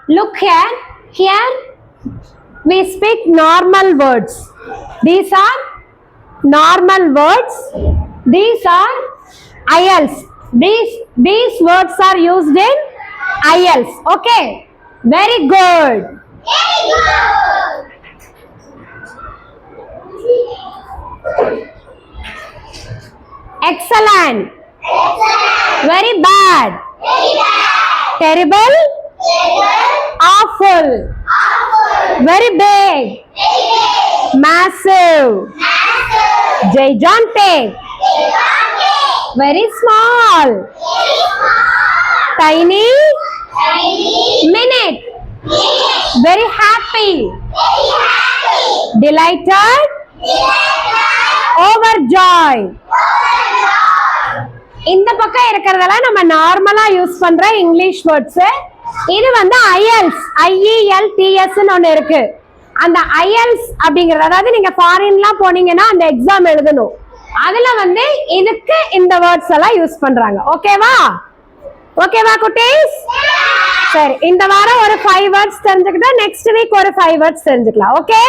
Look here. Here we speak normal words. These are normal words. These are IELTS. These words are used in IELTS. Okay. Very good. Excellent. Very bad. Terrible. Awful. Very big. Massive. Gigantic. Very small. Tiny. Minute. Very happy. Delighted. Overjoyed. இந்த பக்கம் இருக்கிறதெல்லாம் நம்ம நார்மலா use பண்ற English words. இது வந்து IELTS, IELTS ன்னு ஒண்ணு இருக்கு. அந்த IELTS அப்படிங்கறது, அதாவது நீங்க ஃபாரின்லாம் போனீங்கன்னா அந்த எக்ஸாம் எழுதணும், அதுல வந்து இதுக்கு இந்த வேர்ட்ஸ் எல்லாம் யூஸ் பண்றாங்க. ஓகேவா? ஓகேவா குட்டீஸ்? சரி, இந்த வாரம் ஒரு 5 வேர்ட்ஸ் தெரிஞ்சுக்கிட்டா நெக்ஸ்ட் வீக் ஒரு 5 வேர்ட்ஸ் தெரிஞ்சுக்கலாம். ஓகே?